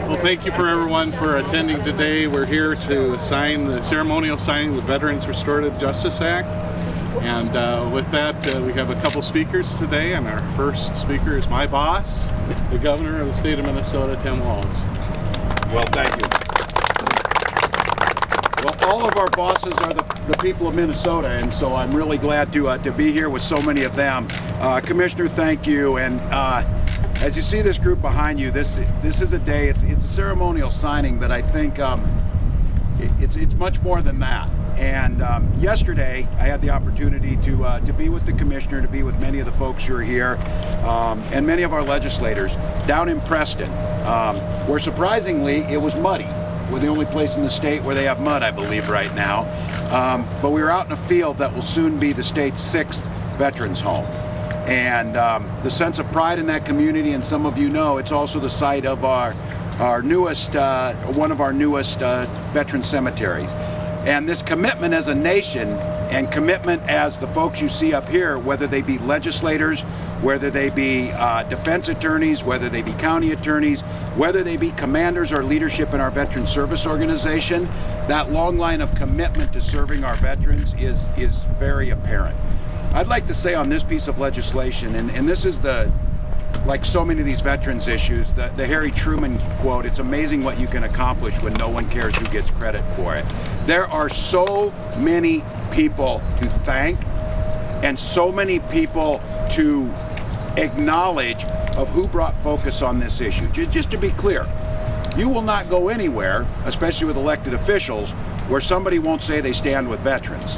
Well, thank you for everyone for attending today. We're here to sign the ceremonial signing of the Veterans Restorative Justice Act. And with that, we have a couple speakers today, and our first speaker is my boss, the Governor of the state of Minnesota, Tim Walz. Well, thank you. Well, all of our bosses are the people of Minnesota, and so I'm really glad to be here with so many of them. Commissioner, thank you. And as you see this group behind you, this is a day. It's a ceremonial signing, but I think it's much more than that. And yesterday, I had the opportunity to be with the commissioner, to be with many of the folks who are here, and many of our legislators down in Preston, where surprisingly it was muddy. We're the only place in the state where they have mud, I believe, right now. But we were out in a field that will soon be the state's 6th veterans home. And the sense of pride in that community, and some of you know, it's also the site of our newest, one of our newest veteran cemeteries. And this commitment as a nation, and commitment as the folks you see up here, whether they be legislators, whether they be defense attorneys, whether they be county attorneys, whether they be commanders or leadership in our veteran service organization, that long line of commitment to serving our veterans is very apparent. I'd like to say on this piece of legislation, and this is like so many of these veterans issues, the Harry Truman quote, it's amazing what you can accomplish when no one cares who gets credit for it. There are so many people to thank and so many people to acknowledge of who brought focus on this issue. Just to be clear, you will not go anywhere, especially with elected officials, where somebody won't say they stand with veterans.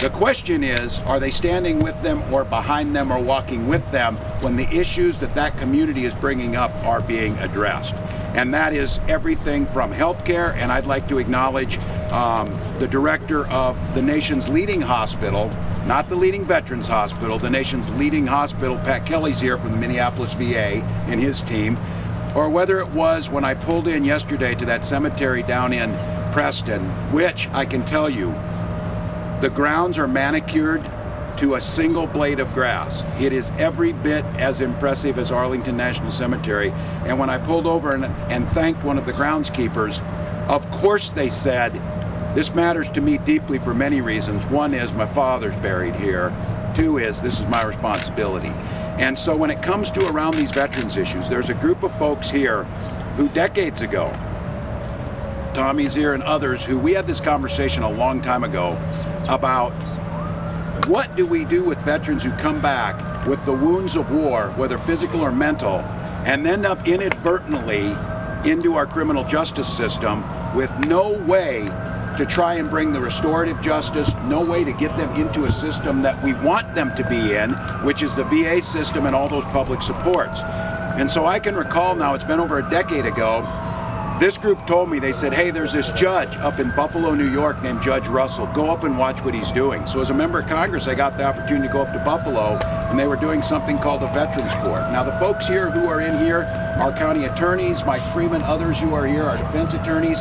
The question is, are they standing with them or behind them or walking with them when the issues that community is bringing up are being addressed? And that is everything from healthcare, and I'd like to acknowledge the director of the nation's leading hospital, not the leading veterans hospital, the nation's leading hospital. Pat Kelly's here from the Minneapolis VA and his team. Or whether it was when I pulled in yesterday to that cemetery down in Preston, which I can tell you, the grounds are manicured to a single blade of grass. It is every bit as impressive as Arlington National Cemetery. And when I pulled over and thanked one of the groundskeepers, of course they said, this matters to me deeply for many reasons. One is my father's buried here. Two is this is my responsibility. And so when it comes to around these veterans issues, there's a group of folks here who decades ago, Tommy's here and others, who we had this conversation a long time ago about what do we do with veterans who come back with the wounds of war, whether physical or mental, and end up inadvertently into our criminal justice system with no way to try and bring the restorative justice, no way to get them into a system that we want them to be in, which is the VA system and all those public supports. And so I can recall now, it's been over a decade ago, this group told me, they said, hey, there's this judge up in Buffalo, New York named Judge Russell. Go up and watch what he's doing. So as a member of Congress, I got the opportunity to go up to Buffalo, and they were doing something called the Veterans Court. Now the folks here who are in here are county attorneys, Mike Freeman, others who are here are defense attorneys.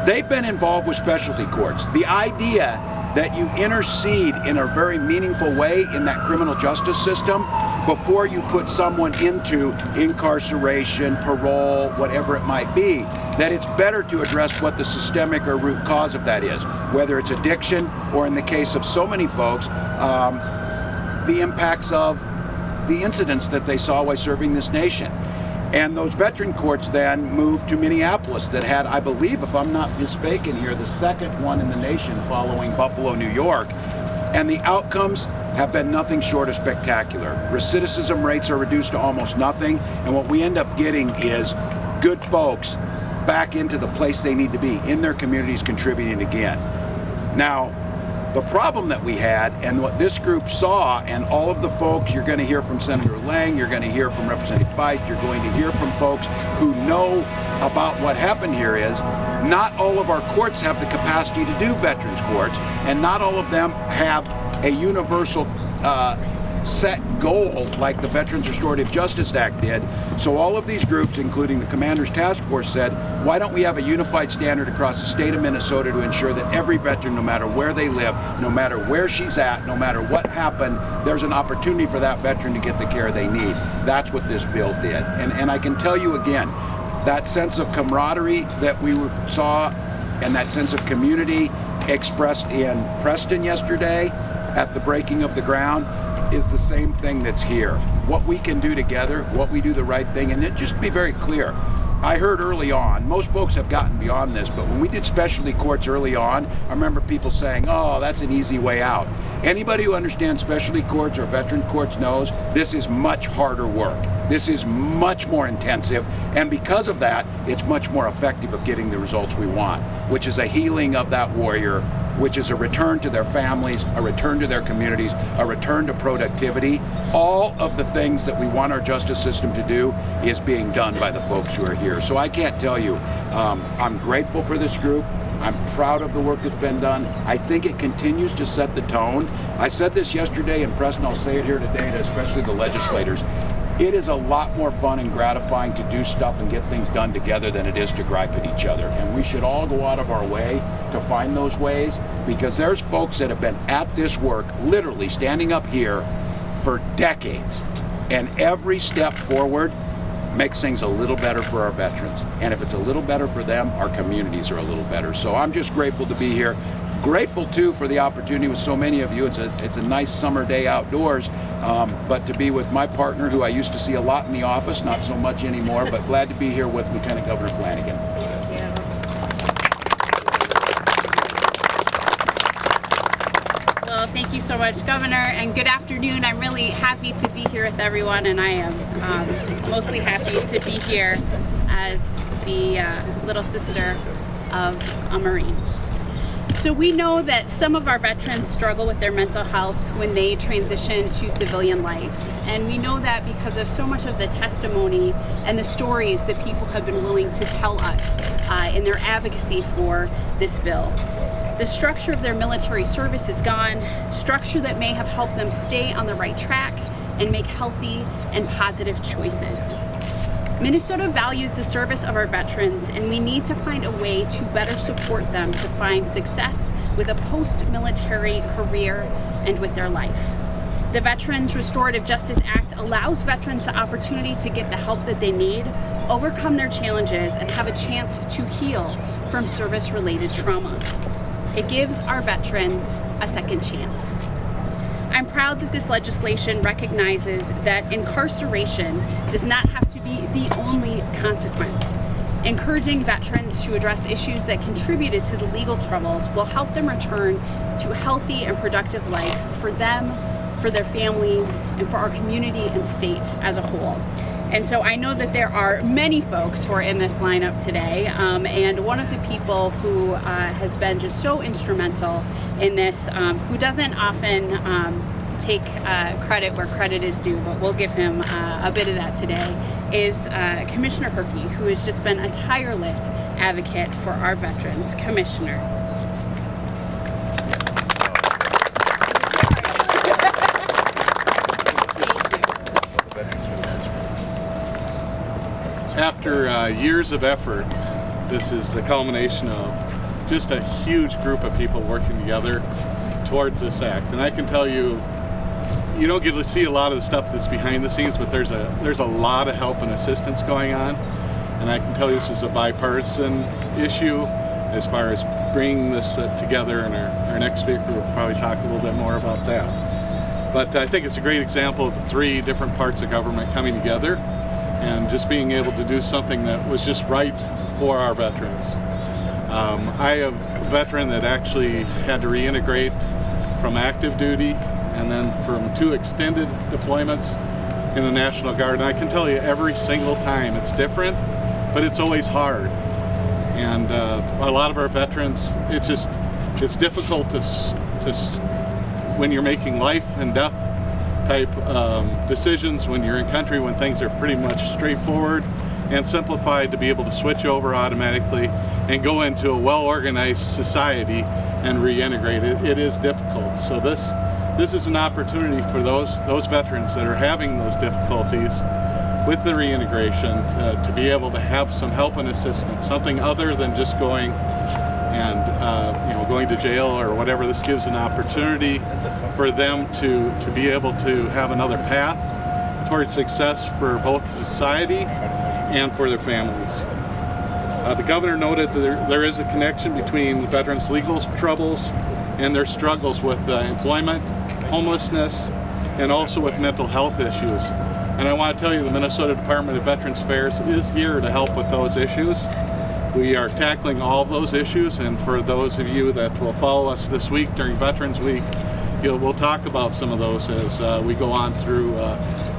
They've been involved with specialty courts. The idea that you intercede in a very meaningful way in that criminal justice system before you put someone into incarceration, parole, whatever it might be, that it's better to address what the systemic or root cause of that is, whether it's addiction or, in the case of so many folks, the impacts of the incidents that they saw while serving this nation. And those veteran courts then moved to Minneapolis that had, I believe, if I'm not mistaken here, the 2nd one in the nation following Buffalo, New York. And the outcomes have been nothing short of spectacular. Recidivism rates are reduced to almost nothing, and what we end up getting is good folks back into the place they need to be, in their communities, contributing again. Now, the problem that we had, and what this group saw, and all of the folks, you're going to hear from Senator Lang, you're going to hear from Representative Feith, you're going to hear from folks who know about what happened here, is not all of our courts have the capacity to do veterans courts, and not all of them have a universal set goal like the Veterans Restorative Justice Act did. So all of these groups, including the Commander's Task Force, said, why don't we have a unified standard across the state of Minnesota to ensure that every veteran, no matter where they live, no matter where she's at, no matter what happened, there's an opportunity for that veteran to get the care they need. That's what this bill did. And I can tell you again, that sense of camaraderie that we saw and that sense of community expressed in Preston yesterday at the breaking of the ground is the same thing that's here. What we can do together, what we do the right thing, and just to be very clear, I heard early on, most folks have gotten beyond this, but when we did specialty courts early on, I remember people saying, oh, that's an easy way out. Anybody who understands specialty courts or veteran courts knows this is much harder work. This is much more intensive, and because of that, it's much more effective of getting the results we want, which is a healing of that warrior, which is a return to their families, a return to their communities, a return to productivity. All of the things that we want our justice system to do is being done by the folks who are here. So I can't tell you, I'm grateful for this group. I'm proud of the work that's been done. I think it continues to set the tone. I said this yesterday in Preston, I'll say it here today to especially the legislators. It is a lot more fun and gratifying to do stuff and get things done together than it is to gripe at each other. And we should all go out of our way to find those ways, because there's folks that have been at this work, literally standing up here for decades. And every step forward makes things a little better for our veterans. And if it's a little better for them, our communities are a little better. So I'm just grateful to be here. Grateful too for the opportunity with so many of you. It's a nice summer day outdoors, but to be with my partner, who I used to see a lot in the office, not so much anymore, but glad to be here with Lieutenant Governor Flanagan. Well, thank you so much, Governor, and good afternoon. I'm really happy to be here with everyone, and I am mostly happy to be here as the little sister of a Marine. So we know that some of our veterans struggle with their mental health when they transition to civilian life. And we know that because of so much of the testimony and the stories that people have been willing to tell us in their advocacy for this bill. The structure of their military service is gone, structure that may have helped them stay on the right track and make healthy and positive choices. Minnesota values the service of our veterans, and we need to find a way to better support them to find success with a post-military career and with their life. The Veterans Restorative Justice Act allows veterans the opportunity to get the help that they need, overcome their challenges, and have a chance to heal from service-related trauma. It gives our veterans a second chance. I'm proud that this legislation recognizes that incarceration does not have to be the only consequence. Encouraging veterans to address issues that contributed to the legal troubles will help them return to a healthy and productive life for them, for their families, and for our community and state as a whole. And so I know that there are many folks who are in this lineup today, and one of the people who has been just so instrumental in this, who doesn't often take credit where credit is due, but we'll give him a bit of that today, is Commissioner Herke, who has just been a tireless advocate for our veterans. Commissioner. After years of effort, this is the culmination of just a huge group of people working together towards this act. And I can tell you, you don't get to see a lot of the stuff that's behind the scenes, but there's a lot of help and assistance going on. And I can tell you this is a bipartisan issue as far as bringing this together, and our next speaker will probably talk a little bit more about that. But I think it's a great example of the three different parts of government coming together and just being able to do something that was just right for our veterans. I have a veteran that actually had to reintegrate from active duty and then from 2 extended deployments in the National Guard. And I can tell you every single time it's different, but it's always hard. And a lot of our veterans, it's difficult to when you're making life and death type decisions, when you're in country, when things are pretty much straightforward and simplified, to be able to switch over automatically and go into a well-organized society and reintegrate. It is difficult. So this is an opportunity for those veterans that are having those difficulties with the reintegration to be able to have some help and assistance, something other than just going and going to jail or whatever. This gives an opportunity for them to be able to have another path towards success for both society and for their families. The governor noted that there is a connection between veterans' legal troubles and their struggles with employment, homelessness, and also with mental health issues. And I want to tell you, the Minnesota Department of Veterans Affairs is here to help with those issues. We are tackling all of those issues, and for those of you that will follow us this week during Veterans Week, we'll talk about some of those as we go on through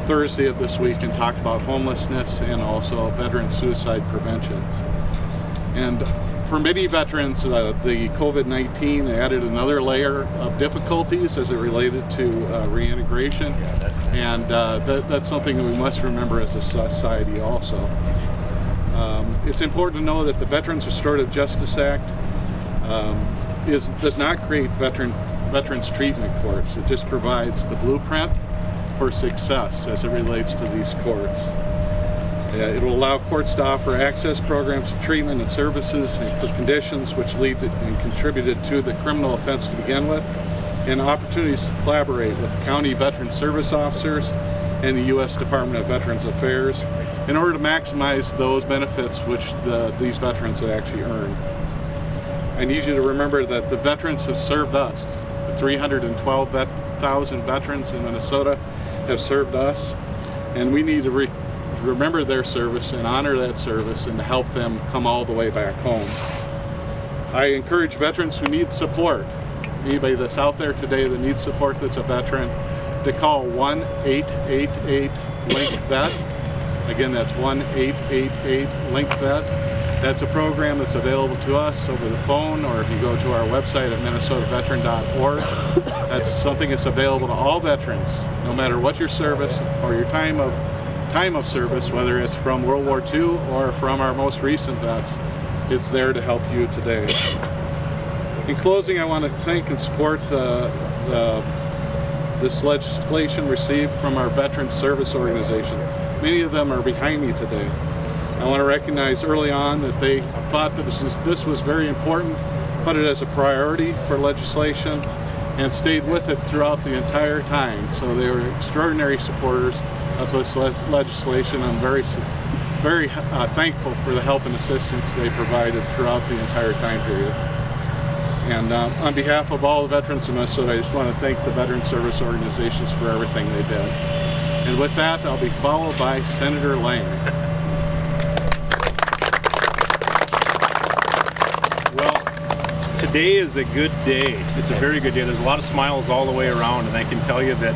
Thursday of this week and talk about homelessness and also veteran suicide prevention. And for many veterans, the COVID-19 added another layer of difficulties as it related to reintegration, and that's something that we must remember as a society also. It's important to know that the Veterans Restorative Justice Act does not create veterans treatment courts. It just provides the blueprint for success as it relates to these courts. It will allow courts to offer access programs to treatment and services and for conditions which lead to and contributed to the criminal offense to begin with, and opportunities to collaborate with county veteran service officers and the U.S. Department of Veterans Affairs in order to maximize those benefits which these veterans have actually earned. I need you to remember that the veterans have served us. The 312,000 veterans in Minnesota have served us, and we need to remember their service and honor that service and to help them come all the way back home. I encourage veterans who need support, anybody that's out there today that needs support that's a veteran, to call 1-888-LINK-VET. Again, that's 1-888-LINK-VET. That's a program that's available to us over the phone, or if you go to our website at minnesotaveteran.org, that's something that's available to all veterans, no matter what your service or your time of service, whether it's from World War II or from our most recent vets. It's there to help you today. In closing, I want to thank and support this legislation received from our veteran service organization. Many of them are behind me today. I want to recognize early on that they thought that this was very important, put it as a priority for legislation, and stayed with it throughout the entire time. So they were extraordinary supporters of this legislation. I'm very thankful for the help and assistance they provided throughout the entire time period. And on behalf of all the veterans in Minnesota, I just want to thank the veteran service organizations for everything they did. And with that, I'll be followed by Senator Lang. Well, today is a good day. It's a very good day. There's a lot of smiles all the way around, and I can tell you that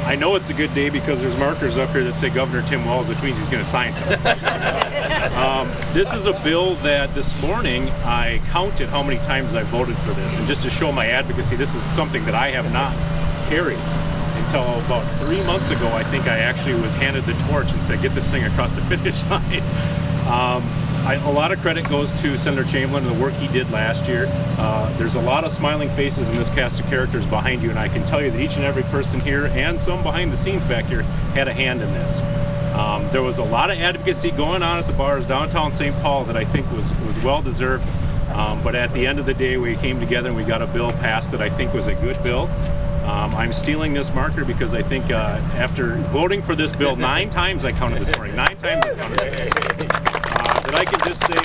I know it's a good day because there's markers up here that say Governor Tim Walz, which means he's going to sign something. This is a bill that this morning I counted how many times I voted for this, and just to show my advocacy, this is something that I have not carried until about 3 months ago. I think I actually was handed the torch and said, get this thing across the finish line. A lot of credit goes to Senator Chamberlain and the work he did last year. There's a lot of smiling faces in this cast of characters behind you, and I can tell you that each and every person here and some behind the scenes back here had a hand in this. There was a lot of advocacy going on at the bars downtown St. Paul that I think was well deserved, but at the end of the day we came together and we got a bill passed that I think was a good bill. I'm stealing this marker because I think after voting for this bill 9 times, I counted this morning, 9 times I counted this, that I can just say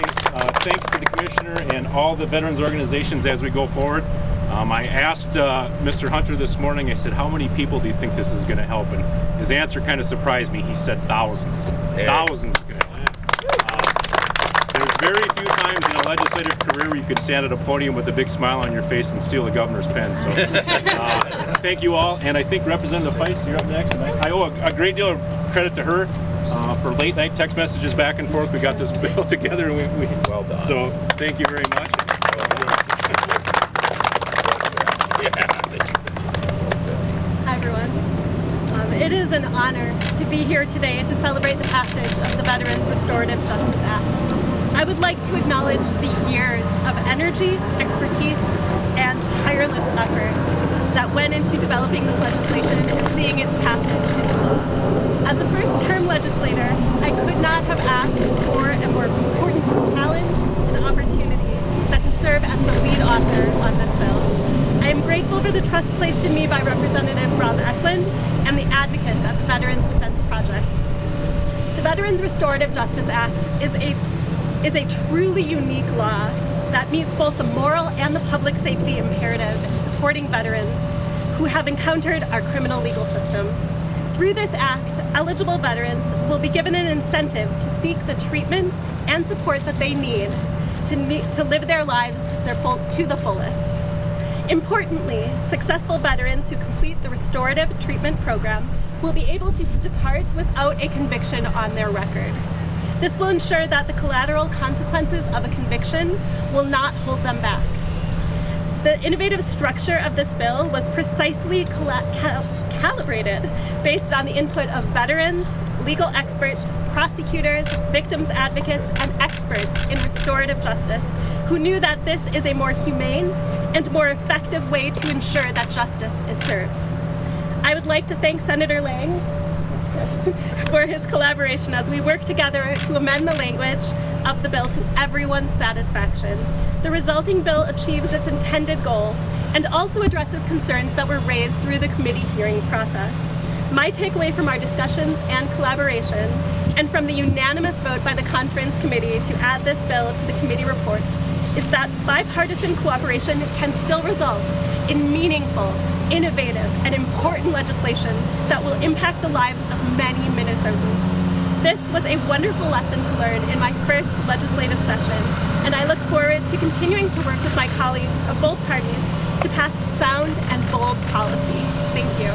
thanks to the Commissioner and all the veterans organizations as we go forward. I asked Mr. Hunter this morning, I said, how many people do you think this is going to help? And his answer kind of surprised me. He said thousands. Thousands is going to help. There's very few times in a legislative career where you could stand at a podium with a big smile on your face and steal a governor's pen. So thank you all. And I think Representative Feist, you're up next. And I owe a great deal of credit to her for late night text messages back and forth. We got this bill together. And we well done. So thank you very much. Hi everyone. It is an honor to be here today to celebrate the passage of the Veterans Restorative Justice Act. I would like to acknowledge the years of energy, expertise, and tireless effort that went into developing this legislation and seeing its passage into law. As a first-term legislator, I could not have asked for a more important challenge and opportunity than to serve as the lead author on this bill. I am grateful for the trust placed in me by Representative Rob Eklund and the advocates at the Veterans Defense Project. The Veterans Restorative Justice Act is is a truly unique law that meets both the moral and the public safety imperative in supporting veterans who have encountered our criminal legal system. Through this act, eligible veterans will be given an incentive to seek the treatment and support that they need to live their lives to the fullest. Importantly, successful veterans who complete the restorative treatment program will be able to depart without a conviction on their record. This will ensure that the collateral consequences of a conviction will not hold them back. The innovative structure of this bill was precisely calibrated based on the input of veterans, legal experts, prosecutors, victims advocates, and experts in restorative justice who knew that this is a more humane and more effective way to ensure that justice is served. I would like to thank Senator Lang for his collaboration as we work together to amend the language of the bill to everyone's satisfaction. The resulting bill achieves its intended goal and also addresses concerns that were raised through the committee hearing process. My takeaway from our discussions and collaboration, and from the unanimous vote by the conference committee to add this bill to the committee report, is that bipartisan cooperation can still result in meaningful, innovative, and important legislation that will impact the lives of many Minnesotans. This was a wonderful lesson to learn in my first legislative session, and I look forward to continuing to work with my colleagues of both parties to pass sound and bold policy. Thank you.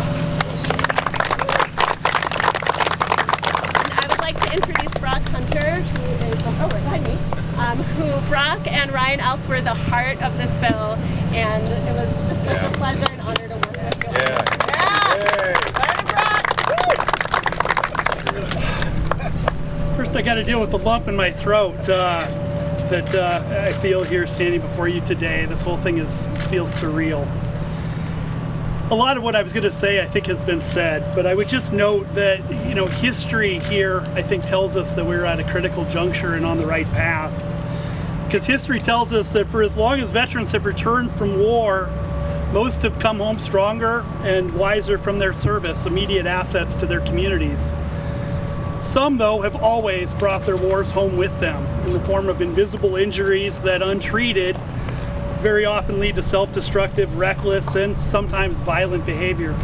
And I would like to introduce Brock Hunter, who is behind me, who Brock and Ryan Else were the heart of this bill, and it was such a pleasure and honor to work with you. First, I got to deal with the lump in my throat that I feel here standing before you today. This whole thing feels surreal. A lot of what I was going to say, I think, has been said, but I would just note that, history here, I think, tells us that we're at a critical juncture and on the right path. Because history tells us that for as long as veterans have returned from war, most have come home stronger and wiser from their service, immediate assets to their communities. Some, though, have always brought their wars home with them in the form of invisible injuries that, untreated, very often lead to self-destructive, reckless, and sometimes violent behavior.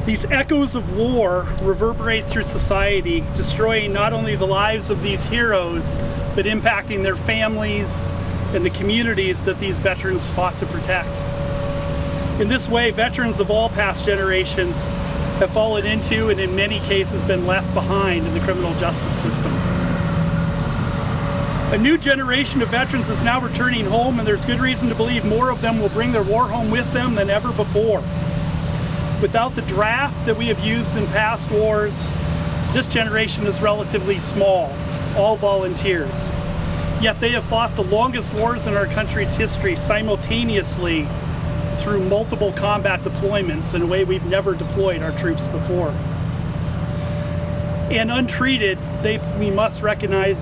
These echoes of war reverberate through society, destroying not only the lives of these heroes, but impacting their families and the communities that these veterans fought to protect. In this way, veterans of all past generations have fallen into, and in many cases been left behind in the criminal justice system. A new generation of veterans is now returning home, and there's good reason to believe more of them will bring their war home with them than ever before. Without the draft that we have used in past wars, this generation is relatively small, all volunteers. Yet they have fought the longest wars in our country's history simultaneously through multiple combat deployments in a way we've never deployed our troops before. And untreated, we must recognize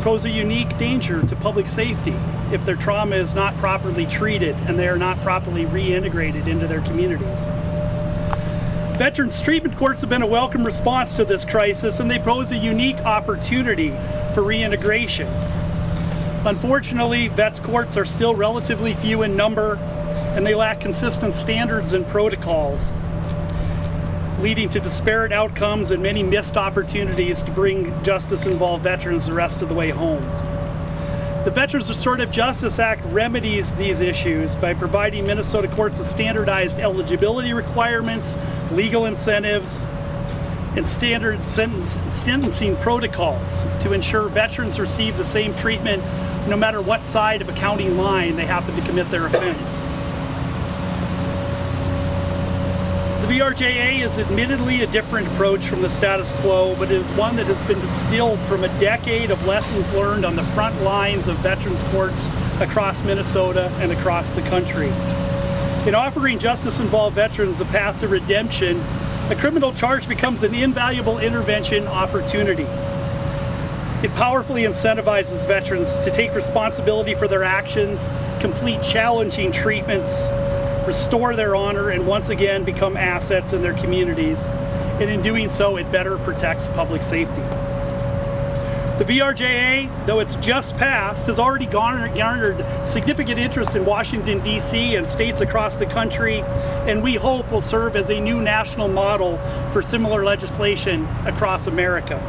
pose a unique danger to public safety if their trauma is not properly treated and they are not properly reintegrated into their communities. Veterans treatment courts have been a welcome response to this crisis, and they pose a unique opportunity for reintegration. Unfortunately, vets courts are still relatively few in number, and they lack consistent standards and protocols, leading to disparate outcomes and many missed opportunities to bring justice-involved veterans the rest of the way home. The Veterans Restorative Justice Act remedies these issues by providing Minnesota courts with standardized eligibility requirements, legal incentives, and standard sentencing protocols to ensure veterans receive the same treatment no matter what side of a county line they happen to commit their offense. The VRJA is admittedly a different approach from the status quo, but it is one that has been distilled from a decade of lessons learned on the front lines of veterans courts across Minnesota and across the country. In offering justice-involved veterans a path to redemption, a criminal charge becomes an invaluable intervention opportunity. It powerfully incentivizes veterans to take responsibility for their actions, complete challenging treatments, restore their honor, and once again become assets in their communities. And in doing so, it better protects public safety. The VRJA, though it's just passed, has already garnered significant interest in Washington, D.C. and states across the country, and we hope will serve as a new national model for similar legislation across America.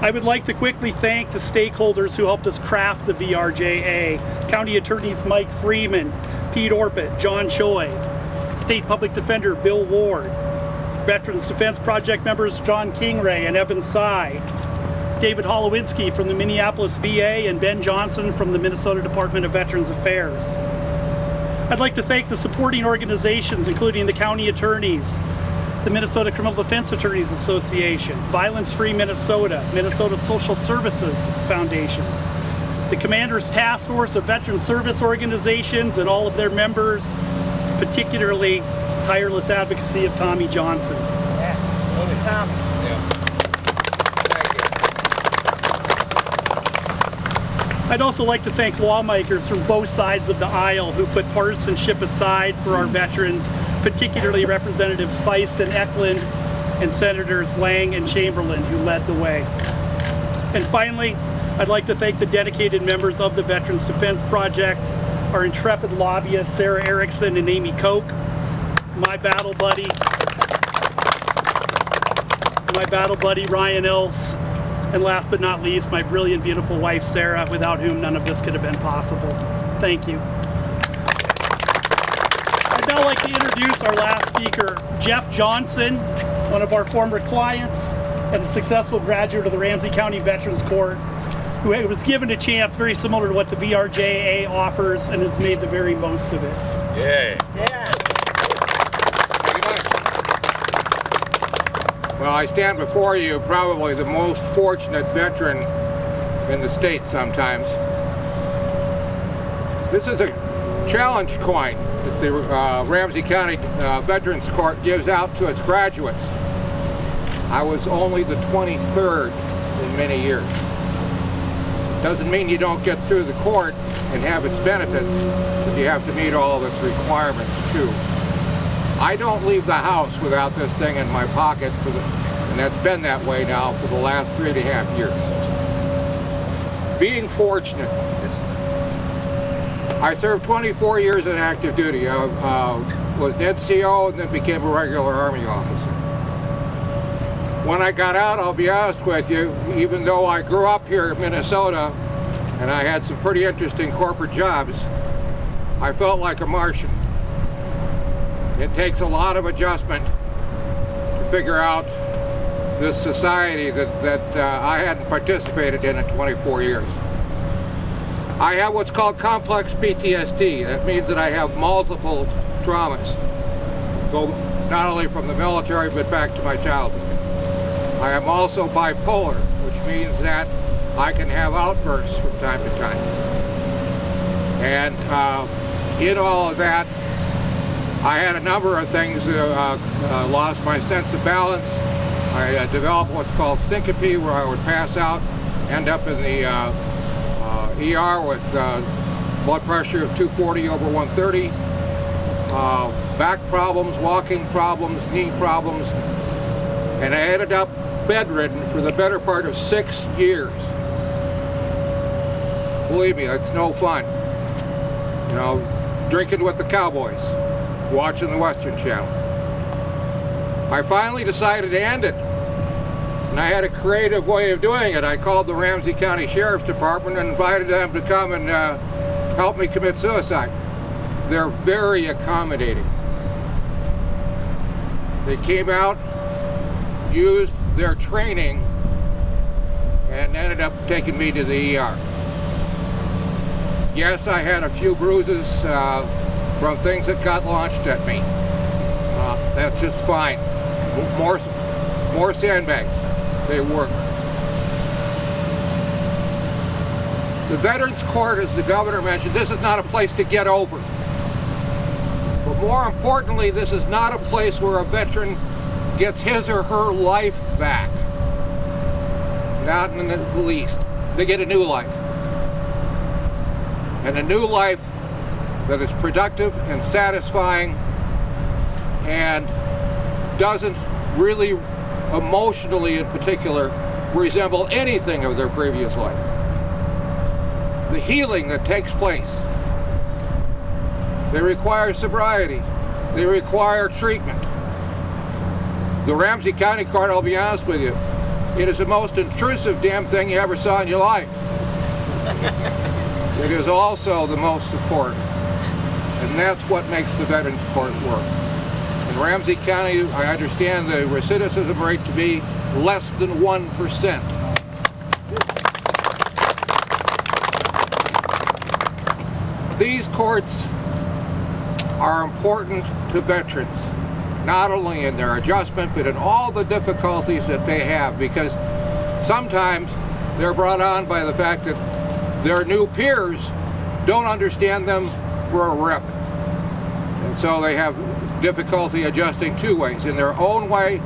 I would like to quickly thank the stakeholders who helped us craft the VRJA, County Attorneys Mike Freeman, Pete Orpett, John Choi, State Public Defender Bill Ward, Veterans Defense Project members John Kingray and Evan Sy, David Holowinski from the Minneapolis VA, and Ben Johnson from the Minnesota Department of Veterans Affairs. I'd like to thank the supporting organizations, including the county attorneys, the Minnesota Criminal Defense Attorneys Association, Violence Free Minnesota, Minnesota Social Services Foundation, the Commander's Task Force of Veteran Service Organizations and all of their members, particularly tireless advocacy of Tommy Johnson. Yeah, only Tommy. Yeah. I'd also like to thank lawmakers from both sides of the aisle who put partisanship aside for our veterans, particularly Representatives Feist and Eklund, and Senators Lang and Chamberlain, who led the way. And finally, I'd like to thank the dedicated members of the Veterans Defense Project, our intrepid lobbyists Sarah Erickson and Amy Koch, my battle buddy Ryan Else, and last but not least, my brilliant, beautiful wife, Sarah, without whom none of this could have been possible. Thank you. I'd now like to introduce our last speaker, Jeff Johnson, one of our former clients and a successful graduate of the Ramsey County Veterans Court, who was given a chance very similar to what the VRJA offers and has made the very most of it. Yeah. Yeah. Well, I stand before you probably the most fortunate veteran in the state sometimes. This is a challenge coin that the Ramsey County Veterans Court gives out to its graduates. I was only the 23rd in many years. Doesn't mean you don't get through the court and have its benefits, but you have to meet all of its requirements too. I don't leave the house without this thing in my pocket, and that's been that way now for the last 3.5 years. Being fortunate, I served 24 years in active duty. I was an NCO and then became a regular Army officer. When I got out, I'll be honest with you, even though I grew up here in Minnesota and I had some pretty interesting corporate jobs, I felt like a Martian. It takes a lot of adjustment to figure out this society that I hadn't participated in 24 years. I have what's called complex PTSD. That means that I have multiple traumas. Go not only from the military, but back to my childhood. I am also bipolar, which means that I can have outbursts from time to time. And in all of that, I had a number of things. Lost my sense of balance. I developed what's called syncope, where I would pass out, end up in the ER with blood pressure of 240 over 130, back problems, walking problems, knee problems, and I ended up bedridden for the better part of 6 years. Believe me, it's no fun. You know, drinking with the cowboys, watching the Western Channel. I finally decided to end it, and I had a creative way of doing it. I called the Ramsey County Sheriff's Department and invited them to come and help me commit suicide. They're very accommodating. They came out, used their training, and ended up taking me to the ER. Yes, I had a few bruises from things that got launched at me. That's just fine. More sandbags. They work. The Veterans Court, as the governor mentioned, this is not a place to get over. But more importantly, this is not a place where a veteran gets his or her life back. Not in the least. They get a new life. And a new life that is productive and satisfying and doesn't really, emotionally in particular, resemble anything of their previous life. The healing that takes place. They require sobriety. They require treatment. The Ramsey County Court, I'll be honest with you, it is the most intrusive damn thing you ever saw in your life. It is also the most supportive. And that's what makes the Veterans Court work. In Ramsey County, I understand the recidivism rate to be less than 1%. These courts are important to veterans, not only in their adjustment, but in all the difficulties that they have, because sometimes they're brought on by the fact that their new peers don't understand them for a rep. And so they have difficulty adjusting two ways, in their own way,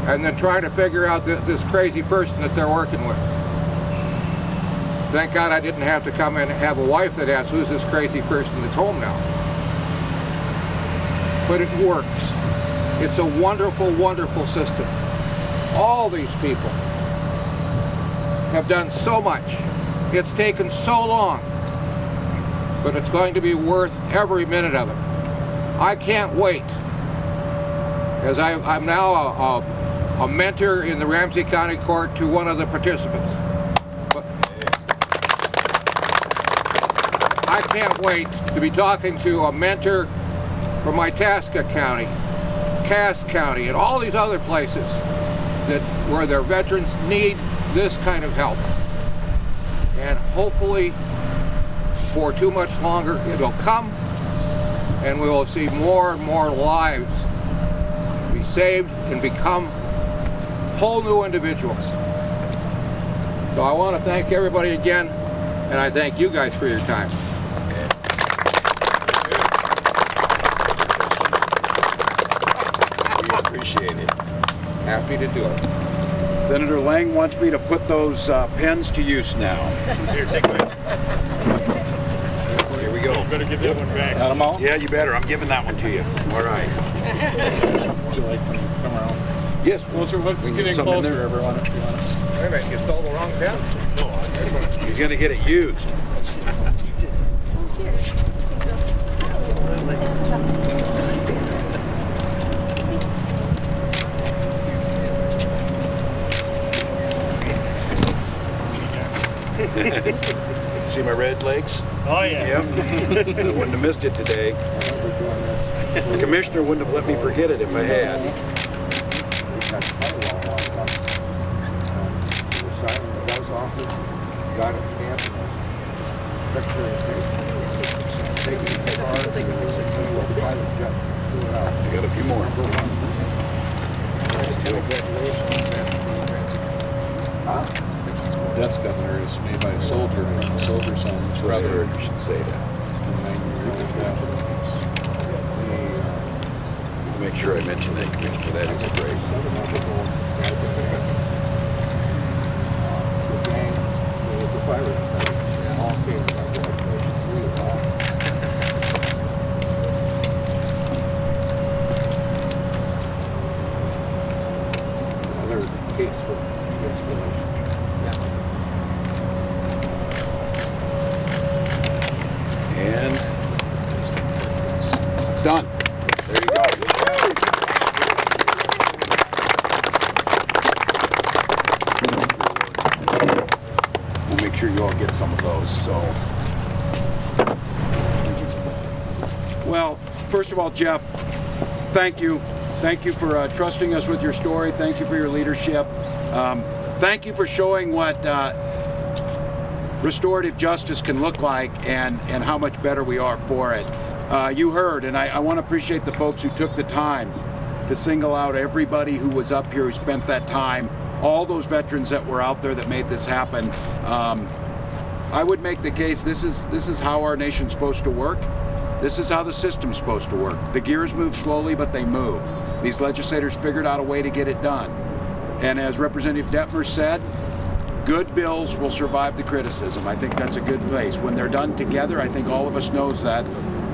and then trying to figure out this crazy person that they're working with. Thank God I didn't have to come in and have a wife that asks, who's this crazy person that's home now? But it works. It's a wonderful, wonderful system. All these people have done so much. It's taken so long, but it's going to be worth every minute of it. I can't wait, as I'm now a mentor in the Ramsey County Court to one of the participants. I can't wait to be talking to a mentor from Itasca County, Cass County, and all these other places where their veterans need this kind of help. And hopefully, for too much longer, it'll come, and we will see more and more lives be saved and become whole new individuals. So I want to thank everybody again, and I thank you guys for your time. Appreciate it. Happy to do it. Senator Lang wants me to put those pens to use now. Here, take it. Here we go. You better give that one back. Got them all? Yeah, you better. I'm giving that one to you. All right. Would you like to come around? Yes. Closer, let's We can get in some in closer, there. everyone, if you want. Wait a minute, you stole the wrong pen? You're going to get it used. See my red legs? Oh, yeah. Yep. I wouldn't have missed it today. The commissioner wouldn't have let me forget it if I had. Got it stamped. Secretary of State. Taking the card, and then they said, "Well, private jet, fill it out." I got a few more. Desk governor is made by a soldier, and a soldier's son's brother. You should say that. It's a 90-year-old death. Make sure I mention that, Commissioner. That is great. Another case for explanation. And it's done. There you go. We'll make sure you all get some of those. So, well, first of all, Jeff, thank you. Thank you for trusting us with your story. Thank you for your leadership. Thank you for showing what restorative justice can look like and how much better we are for it. You heard, and I want to appreciate the folks who took the time to single out everybody who was up here, who spent that time, all those veterans that were out there that made this happen. I would make the case this is how our nation's supposed to work. This is how the system's supposed to work. The gears move slowly, but they move. These legislators figured out a way to get it done. And as Representative Detmer said, good bills will survive the criticism. I think that's a good place. When they're done together, I think all of us knows that.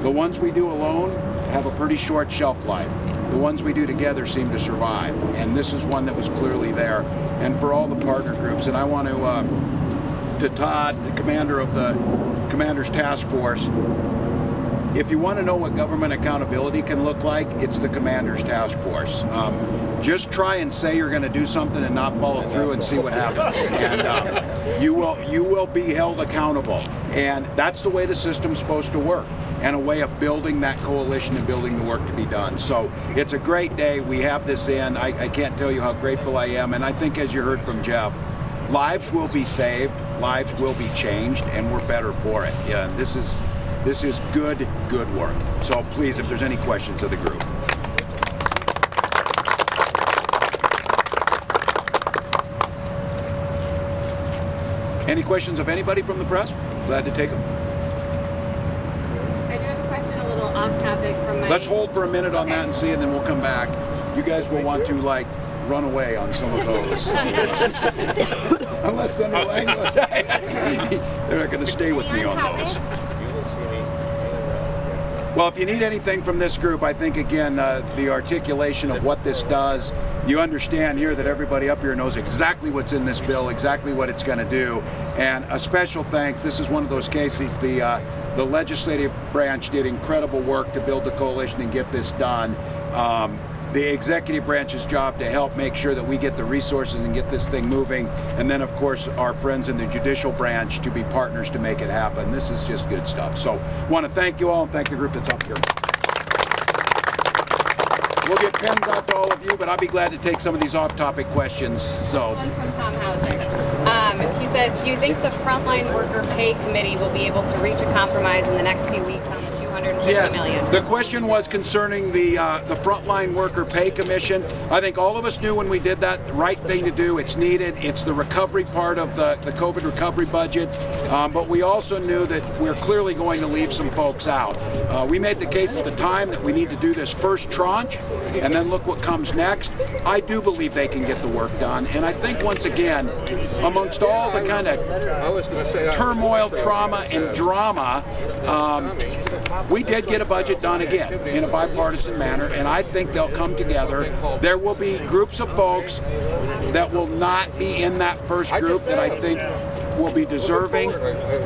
The ones we do alone have a pretty short shelf life. the ones we do together seem to survive. And this is one that was clearly there. And for all the partner groups, and I want to Todd, the commander of the Commander's Task Force, if you want to know what government accountability can look like, it's the Commander's Task Force. Just try and say you're going to do something and not follow through and see what happens. And you will be held accountable. And that's the way the system's supposed to work, and a way of building that coalition and building the work to be done. So it's a great day. We have this in. I can't tell you how grateful I am. And I think, as you heard from Jeff, lives will be saved, lives will be changed, and we're better for it. Yeah, this is good work. So please, if there's any questions of the group. Any questions of anybody from the press? Glad to take them. I do have a question a little off topic from my... Let's hold for a minute on that and see, and then we'll come back. You guys will want to, like, run away on some of those. Unless Senator Lang goes, they're not going to stay with me on those. Well, if you need anything from this group, I think, again, the articulation of what this does, you understand here that everybody up here knows exactly what's in this bill, exactly what it's going to do. And a special thanks, this is one of those cases, the legislative branch did incredible work to build the coalition and get this done. The executive branch's job to help make sure that we get the resources and get this thing moving, and then of course our friends in the judicial branch to be partners to make it happen. This is just good stuff. So want to thank you all and thank the group that's up here. We'll get pens out to all of you, but I'll be glad to take some of these off-topic questions. So one from Tom Hauser. He says, do you think the Frontline Worker Pay Committee will be able to reach a compromise in the next few weeks on the $250 million? The question was concerning the Frontline Worker Pay Commission. I think all of us knew when we did that, the right thing to do. It's needed. It's the recovery part of the COVID recovery budget. But we also knew that we're clearly going to leave some folks out. We made the case at the time that we need to do this first tranche and then look what comes next. I do believe they can get the work done. And I think, once again, amongst all the kind of turmoil, trauma, and drama, we did get a budget done again in a bipartisan manner, and I think they'll come together. There will be groups of folks that will not be in that first group that I think will be deserving,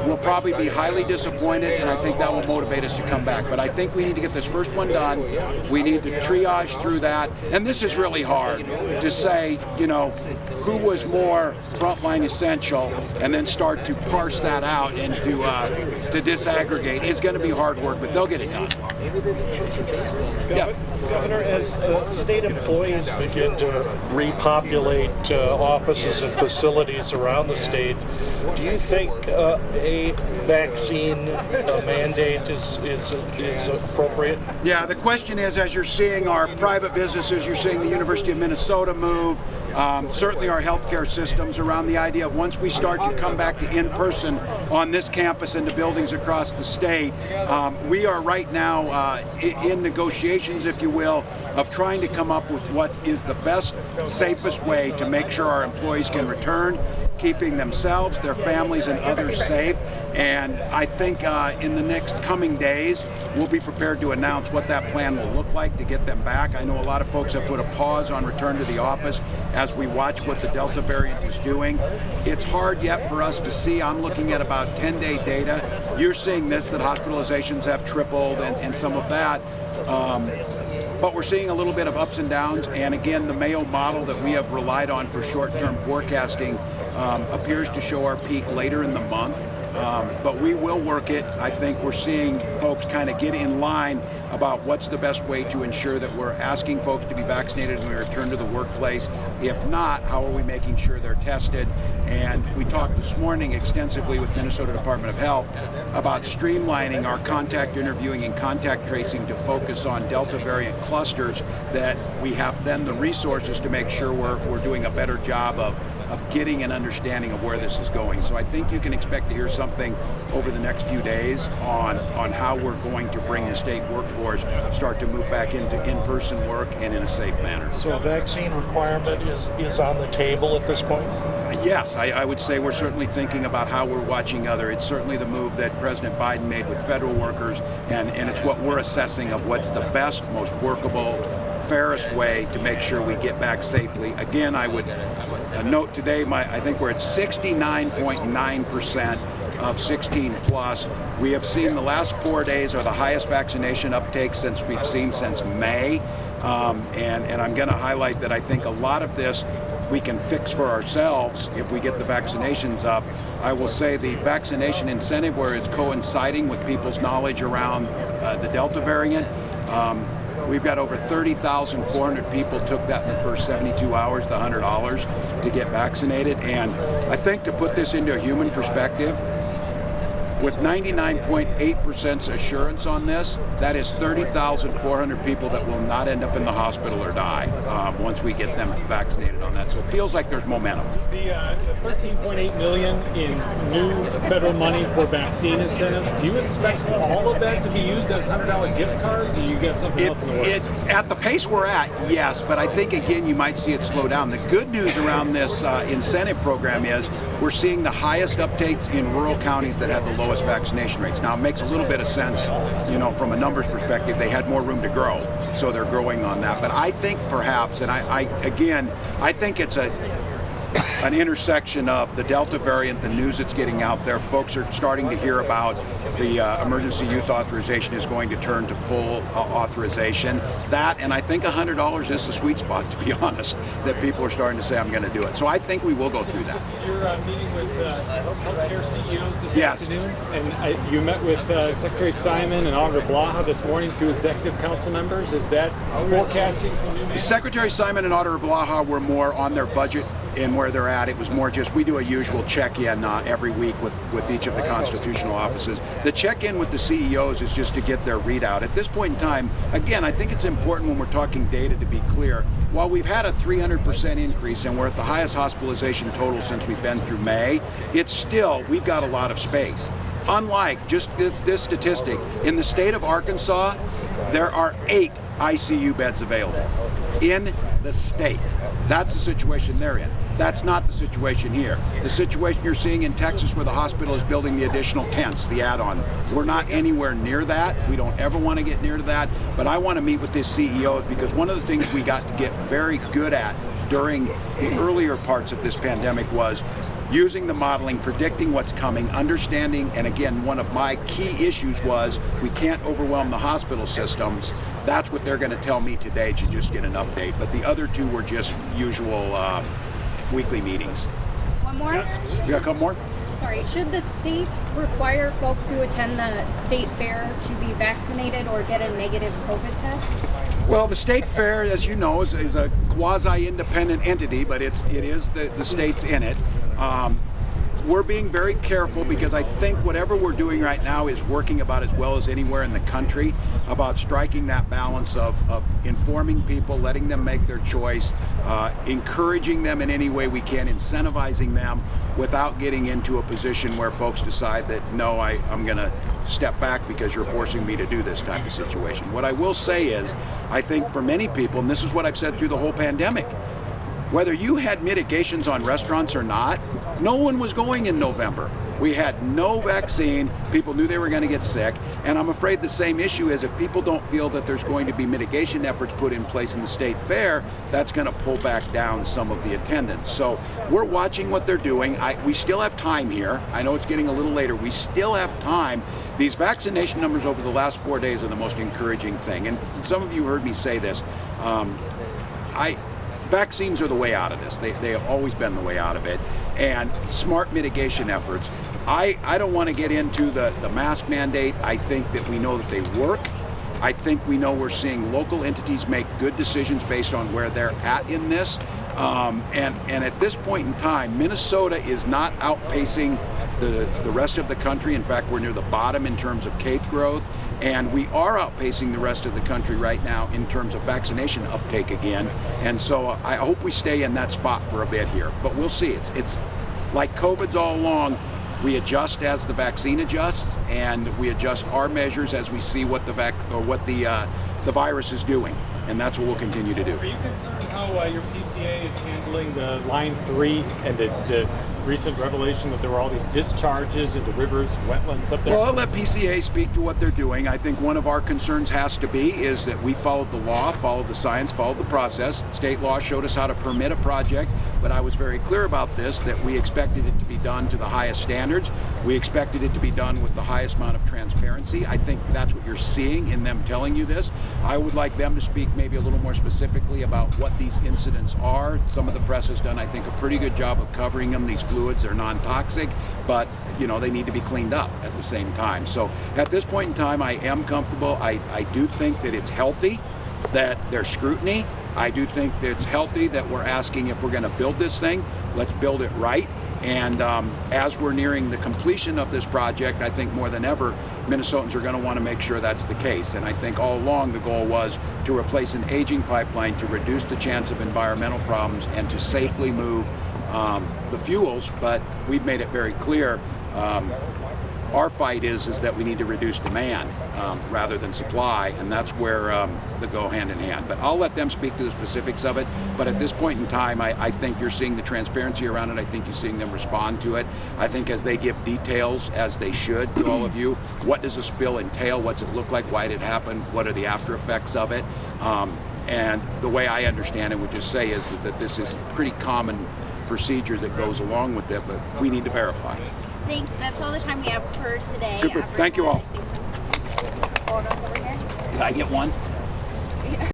will probably be highly disappointed, and I think that will motivate us to come back. But I think we need to get this first one done. We need to triage through that, and this is really hard to say, you know, who was more frontline essential, and then start to parse that out and to disaggregate. It's going to be hard work, but they'll get it done. Yeah. Governor, as state employees begin to repopulate offices and facilities around the state, do you think a vaccine mandate is appropriate? Yeah, the question is, as you're seeing our private businesses, you're seeing the University of Minnesota move, certainly our healthcare systems, around the idea of once we start to come back to in-person on this campus and to buildings across the state, we are right now in negotiations, if you will, of trying to come up with what is the best, safest way to make sure our employees can return, keeping themselves, their families, and others safe. And I think in the next coming days, we'll be prepared to announce what that plan will look like to get them back. I know a lot of folks have put a pause on return to the office as we watch what the Delta variant is doing. It's hard yet for us to see. I'm looking at about 10-day data. You're seeing this, that hospitalizations have tripled and some of that. But we're seeing a little bit of ups and downs, and again, the Mayo model that we have relied on for short-term forecasting appears to show our peak later in the month. But we will work it. I think we're seeing folks kind of get in line about what's the best way to ensure that we're asking folks to be vaccinated when we return to the workplace. If not, how are we making sure they're tested? And we talked this morning extensively with Minnesota Department of Health about streamlining our contact interviewing and contact tracing to focus on Delta variant clusters, that we have then the resources to make sure we're doing a better job of getting an understanding of where this is going. So I think you can expect to hear something over the next few days on how we're going to bring the state workforce start to move back into in-person work and in a safe manner. So a vaccine requirement is on the table at this point? Yes, I would say we're certainly thinking about how we're watching it's certainly the move that President Biden made with federal workers, and it's what we're assessing of what's the best, most workable, fairest way to make sure we get back safely. Again, I would note today, I think we're at 69.9% of 16 plus. We have seen the last 4 days are the highest vaccination uptake since we've seen since May. And I'm going to highlight that I think a lot of this we can fix for ourselves if we get the vaccinations up. I will say the vaccination incentive, where it's coinciding with people's knowledge around the Delta variant, we've got over 30,400 people took that in the first 72 hours, the $100 to get vaccinated. And I think, to put this into a human perspective, with 99.8% assurance on this, that is 30,400 people that will not end up in the hospital or die once we get them vaccinated on that. So it feels like there's momentum. The $13.8 million in new federal money for vaccine incentives, do you expect all of that to be used as $100 gift cards, or you get something else in the works? At the pace we're at, yes, but I think, again, you might see it slow down. The good news around this incentive program is we're seeing the highest uptakes in rural counties that have the lowest vaccination rates. Now, it makes a little bit of sense, from a numbers perspective. They had more room to grow, so they're growing on that. But I think perhaps, and I think it's an intersection of the Delta variant, the news that's getting out there. Folks are starting to hear about the emergency youth authorization is going to turn to full authorization. That, and I think $100 is the sweet spot, to be honest, that people are starting to say, I'm going to do it. So I think we will go through that. You're meeting with healthcare CEOs this afternoon, and you met with Secretary Simon and Auditor Blaha this morning, 2 executive council members. Is that forecasting some new mandates? Secretary Simon and Auditor Blaha were more on their budget and where they're at. It was more just, we do a usual check-in every week with each of the constitutional offices. The check-in with the CEOs is just to get their readout. At this point in time, again, I think it's important when we're talking data to be clear. While we've had a 300% increase and we're at the highest hospitalization total since we've been through May, it's still, we've got a lot of space. Unlike just this statistic, in the state of Arkansas, there are 8 ICU beds available in the state. That's the situation they're in. That's not the situation here. The situation you're seeing in Texas, where the hospital is building the additional tents, the add-on, we're not anywhere near that. We don't ever want to get near to that. But I want to meet with this CEO, because one of the things we got to get very good at during the earlier parts of this pandemic was using the modeling, predicting what's coming, understanding, and again, one of my key issues was we can't overwhelm the hospital systems. That's what they're going to tell me today, to just get an update. But the other 2 were just usual weekly meetings. One more? You got a couple more? Sorry, should the state require folks who attend the state fair to be vaccinated or get a negative COVID test? Well, the state fair, as you know, is a quasi-independent entity, but it is the state's in it. We're being very careful, because I think whatever we're doing right now is working about as well as anywhere in the country, about striking that balance of informing people, letting them make their choice, encouraging them in any way we can, incentivizing them, without getting into a position where folks decide that, no, I'm going to step back because you're forcing me to do this type of situation. What I will say is, I think for many people, and this is what I've said through the whole pandemic, whether you had mitigations on restaurants or not, no one was going in November. We had no vaccine. People knew they were going to get sick. And I'm afraid the same issue is, if people don't feel that there's going to be mitigation efforts put in place in the state fair, that's going to pull back down some of the attendance. So we're watching what they're doing. We still have time here. I know it's getting a little later. We still have time. These vaccination numbers over the last 4 days are the most encouraging thing. And some of you heard me say this. Vaccines are the way out of this. They have always been the way out of it. And smart mitigation efforts. I don't want to get into the mask mandate. I think that we know that they work. I think we know we're seeing local entities make good decisions based on where they're at in this. And at this point in time, Minnesota is not outpacing the rest of the country. In fact, we're near the bottom in terms of case growth. And we are outpacing the rest of the country right now in terms of vaccination uptake again. And so I hope we stay in that spot for a bit here. But we'll see. It's like COVID's all along. We adjust as the vaccine adjusts, and we adjust our measures as we see what the virus is doing. And that's what we'll continue to do. Are you concerned how your PCA is handling the line 3 and the recent revelation that there were all these discharges into rivers and wetlands up there? Well, I'll let PCA speak to what they're doing. I think one of our concerns has to be is that we followed the law, followed the science, followed the process. State law showed us how to permit a project, but I was very clear about this, that we expected it to be done to the highest standards. We expected it to be done with the highest amount of transparency. I think that's what you're seeing in them telling you this. I would like them to speak maybe a little more specifically about what these incidents are. Some of the press has done, I think, a pretty good job of covering them. These fluids are non-toxic, but you know, they need to be cleaned up at the same time. So at this point in time, I am comfortable. I do think that it's healthy that there's scrutiny. I do think that it's healthy that we're asking, if we're going to build this thing, let's build it right. And as we're nearing the completion of this project, I think more than ever, Minnesotans are going to want to make sure that's the case. And I think all along the goal was to replace an aging pipeline to reduce the chance of environmental problems and to safely move the fuels. But we've made it very clear, our fight is that we need to reduce demand rather than supply, and that's where they go hand in hand. But I'll let them speak to the specifics of it. But at this point in time, I think you're seeing the transparency around it. I think you're seeing them respond to it. I think as they give details, as they should, to all of you, what does a spill entail? What's it look like? Why did it happen? What are the after effects of it? And the way I understand it would just say is that this is pretty common procedure that goes along with it, but we need to verify. Thanks. That's all the time we have for today. Super. Thank you all. Photos over here. Did I get one?